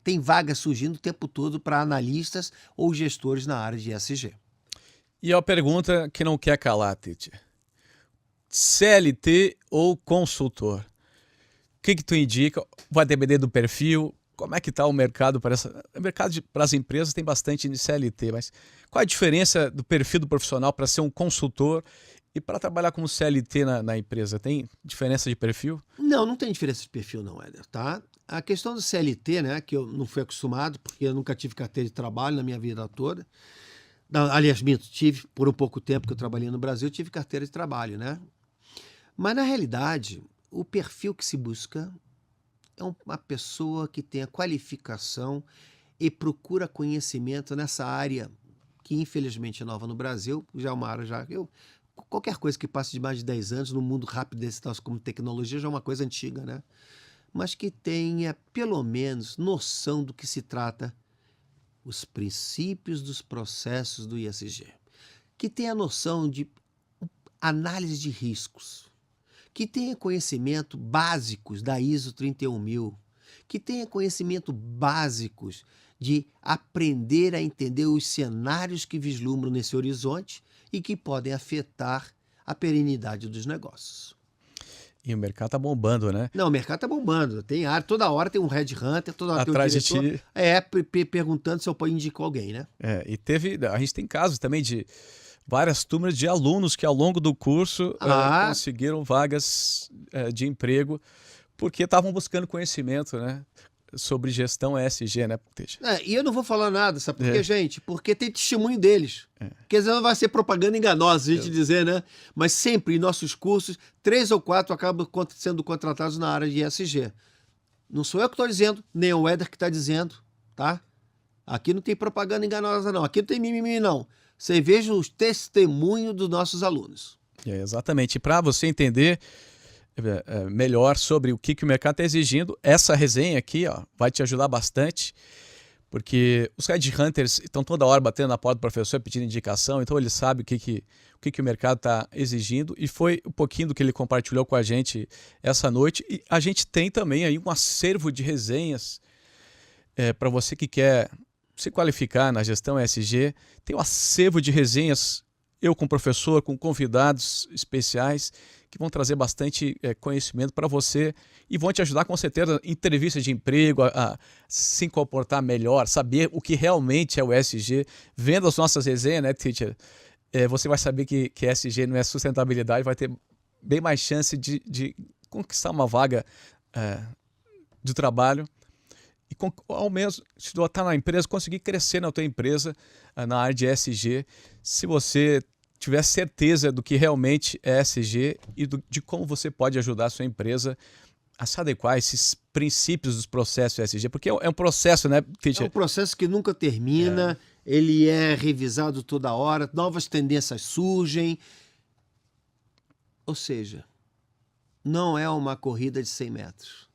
tem vagas surgindo o tempo todo para analistas ou gestores na área de ESG. E a pergunta que não quer calar, Tite. CLT ou consultor? O que tu indica? Vai depender do perfil? Como é que está o mercado para o mercado para as empresas tem bastante de CLT, mas qual a diferença do perfil do profissional para ser um consultor e para trabalhar como CLT na empresa? Tem diferença de perfil? Não tem diferença de perfil não, Éder, tá? A questão do CLT, né, que eu não fui acostumado, porque eu nunca tive carteira de trabalho na minha vida toda. Aliás, tive por um pouco tempo que eu trabalhei no Brasil, tive carteira de trabalho, né? Mas na realidade, o perfil que se busca é uma pessoa que tenha qualificação e procura conhecimento nessa área que infelizmente é nova no Brasil, já é uma área qualquer coisa que passe de mais de 10 anos no mundo rápido desse tal como tecnologia já é uma coisa antiga, né? Mas que tenha pelo menos noção do que se trata os princípios dos processos do ESG, que tenha noção de análise de riscos, que tenha conhecimento básicos da ISO 31000, que tenha conhecimento básicos de aprender a entender os cenários que vislumbram nesse horizonte e que podem afetar a perenidade dos negócios. E o mercado tá bombando, né? Não, o mercado tá bombando. Tem área, toda hora tem um headhunter, toda hora atrás tem um diretor. de ti. Perguntando se eu posso indicar alguém, né? E a gente tem casos também de várias turmas de alunos que ao longo do curso conseguiram vagas de emprego porque estavam buscando conhecimento, né? sobre gestão ESG, né, Teacher? E eu não vou falar nada, sabe por quê, gente? Porque tem testemunho deles. Quer dizer, não vai ser propaganda enganosa a gente dizer, né? Mas sempre em nossos cursos, 3 ou 4 acabam sendo contratados na área de ESG. Não sou eu que estou dizendo, nem o Éder que está dizendo, tá? Aqui não tem propaganda enganosa, não. Aqui não tem mimimi, não. Você veja os testemunhos dos nossos alunos. Exatamente. E para você entender melhor sobre o que o mercado está exigindo, essa resenha aqui vai te ajudar bastante, porque os headhunters estão toda hora batendo na porta do professor pedindo indicação, então ele sabe o que o mercado está exigindo, e foi um pouquinho do que ele compartilhou com a gente essa noite. E a gente tem também aí um acervo de resenhas para você que quer se qualificar na gestão ESG. Tem um acervo de resenhas, eu com o professor, com convidados especiais, que vão trazer bastante conhecimento para você e vão te ajudar com certeza em entrevista de emprego, a se comportar melhor, saber o que realmente é o ESG. Vendo as nossas resenhas, né, Teacher? Você vai saber que ESG não é sustentabilidade, vai ter bem mais chance de conquistar uma vaga de trabalho e ao menos, se tu está na empresa, conseguir crescer na tua empresa na área de ESG, se você tiver certeza do que realmente é ESG e de como você pode ajudar a sua empresa a se adequar a esses princípios dos processos ESG, porque é um processo, né, Teacher? É um processo que nunca termina, ele é revisado toda hora, novas tendências surgem. Ou seja, não é uma corrida de 100 metros.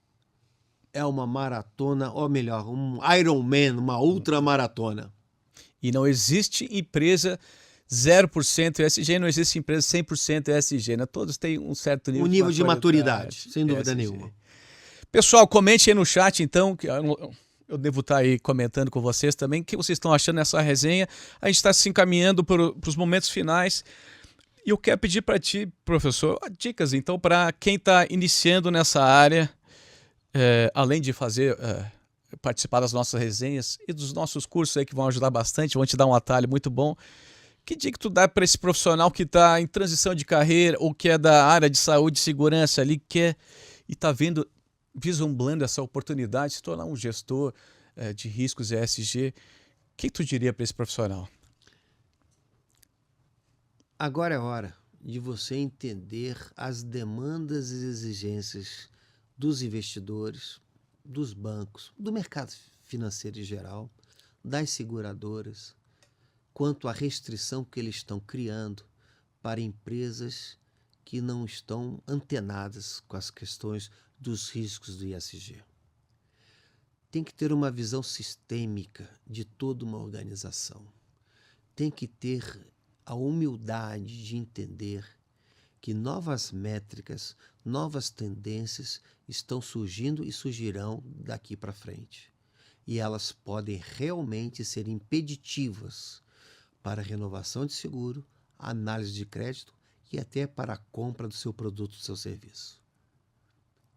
É uma maratona, ou melhor, um Ironman, uma ultramaratona. E não existe empresa 0% ESG, não existe empresa 100% ESG, né? Todos têm um certo nível, de maturidade, sem dúvida nenhuma. Pessoal, comente aí no chat, então, que eu devo estar aí comentando com vocês também, o que vocês estão achando dessa resenha. A gente está se encaminhando para os momentos finais. E eu quero pedir para ti, professor, dicas, então, para quem está iniciando nessa área, além de participar das nossas resenhas e dos nossos cursos aí que vão ajudar bastante, vão te dar um atalho muito bom. Que dica tu dá para esse profissional que está em transição de carreira ou que é da área de saúde e segurança ali, e está vislumbrando essa oportunidade de se tornar um gestor de riscos ESG? O que tu diria para esse profissional? Agora é hora de você entender as demandas e exigências dos investidores, dos bancos, do mercado financeiro em geral, das seguradoras, quanto à restrição que eles estão criando para empresas que não estão antenadas com as questões dos riscos do ESG. Tem que ter uma visão sistêmica de toda uma organização. Tem que ter a humildade de entender que novas métricas, novas tendências estão surgindo e surgirão daqui para frente. E elas podem realmente ser impeditivas para a renovação de seguro, análise de crédito e até para a compra do seu produto, do seu serviço.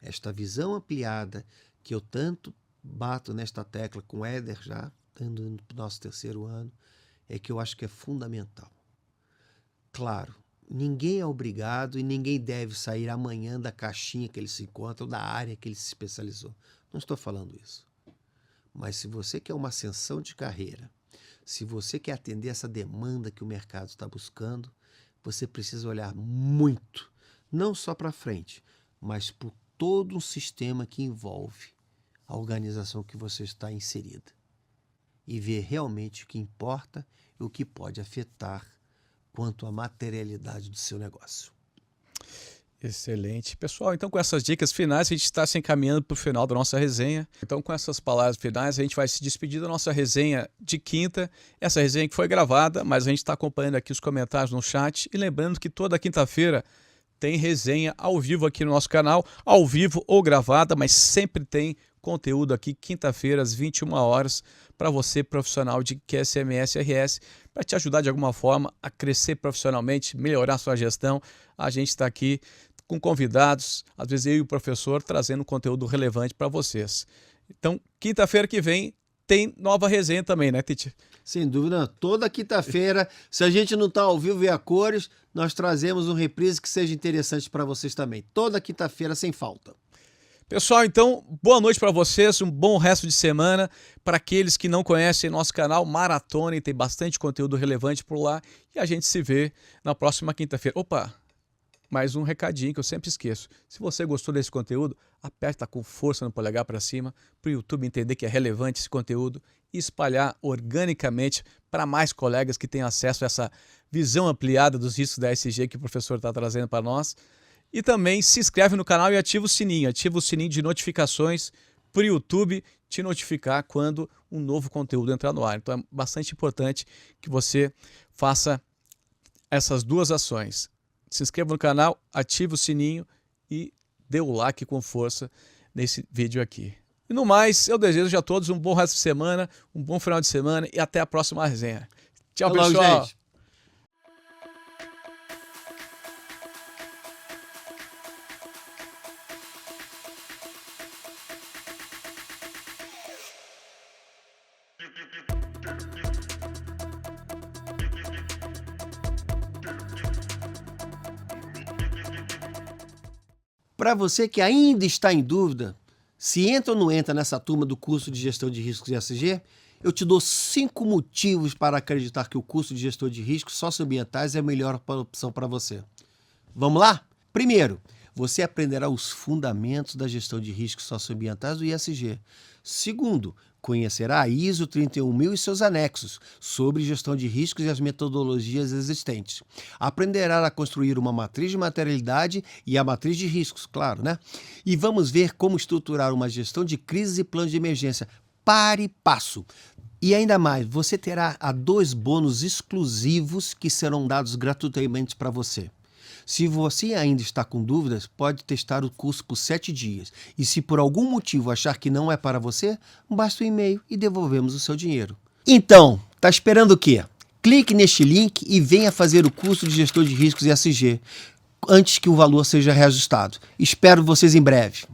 Esta visão ampliada que eu tanto bato nesta tecla com o Éder já, indo para o nosso 3º ano, é que eu acho que é fundamental. Claro, ninguém é obrigado e ninguém deve sair amanhã da caixinha que ele se encontra ou da área que ele se especializou. Não estou falando isso. Mas se você quer uma ascensão de carreira, se você quer atender essa demanda que o mercado está buscando, você precisa olhar muito, não só para frente, mas por todo um sistema que envolve a organização que você está inserida. E ver realmente o que importa e o que pode afetar quanto à materialidade do seu negócio. Excelente. Pessoal, então com essas dicas finais, a gente está se encaminhando para o final da nossa resenha. Então com essas palavras finais, a gente vai se despedir da nossa resenha de quinta. Essa resenha que foi gravada, mas a gente está acompanhando aqui os comentários no chat. E lembrando que toda quinta-feira tem resenha ao vivo aqui no nosso canal, ao vivo ou gravada, mas sempre tem conteúdo aqui quinta-feira às 21 horas para você, profissional de QSMS RS, para te ajudar de alguma forma a crescer profissionalmente, melhorar sua gestão. A gente está aqui com convidados, às vezes eu e o professor, trazendo conteúdo relevante para vocês. Então, quinta-feira que vem tem nova resenha também, né, Titi? Sem dúvida, toda quinta-feira, se a gente não está ao vivo e a cores, nós trazemos um reprise que seja interessante para vocês também. Toda quinta-feira, sem falta. Pessoal, então, boa noite para vocês, um bom resto de semana. Para aqueles que não conhecem nosso canal, maratona, tem bastante conteúdo relevante por lá. E a gente se vê na próxima quinta-feira. Opa, mais um recadinho que eu sempre esqueço. Se você gostou desse conteúdo, aperta com força no polegar para cima, para o YouTube entender que é relevante esse conteúdo e espalhar organicamente para mais colegas que tenham acesso a essa visão ampliada dos riscos da ESG que o professor está trazendo para nós. E também se inscreve no canal e ativa o sininho de notificações para o YouTube te notificar quando um novo conteúdo entrar no ar. Então é bastante importante que você faça essas duas ações. Se inscreva no canal, ative o sininho e dê o like com força nesse vídeo aqui. E no mais, eu desejo a todos um bom resto de semana, um bom final de semana e até a próxima resenha. Tchau, Até logo, pessoal! gente. Para você que ainda está em dúvida se entra ou não entra nessa turma do curso de gestão de riscos ESG, eu te dou 5 motivos para acreditar que o curso de gestão de riscos socioambientais é a melhor opção para você. Vamos lá? Primeiro, você aprenderá os fundamentos da gestão de riscos socioambientais do ESG. Segundo, conhecerá a ISO 31000 e seus anexos sobre gestão de riscos e as metodologias existentes. Aprenderá a construir uma matriz de materialidade e a matriz de riscos, claro, né? E vamos ver como estruturar uma gestão de crises e planos de emergência par e passo. E ainda mais, você terá 2 bônus exclusivos que serão dados gratuitamente para você. Se você ainda está com dúvidas, pode testar o curso por 7 dias. E se por algum motivo achar que não é para você, basta um e-mail e devolvemos o seu dinheiro. Então, tá esperando o quê? Clique neste link e venha fazer o curso de gestor de riscos ESG antes que o valor seja reajustado. Espero vocês em breve.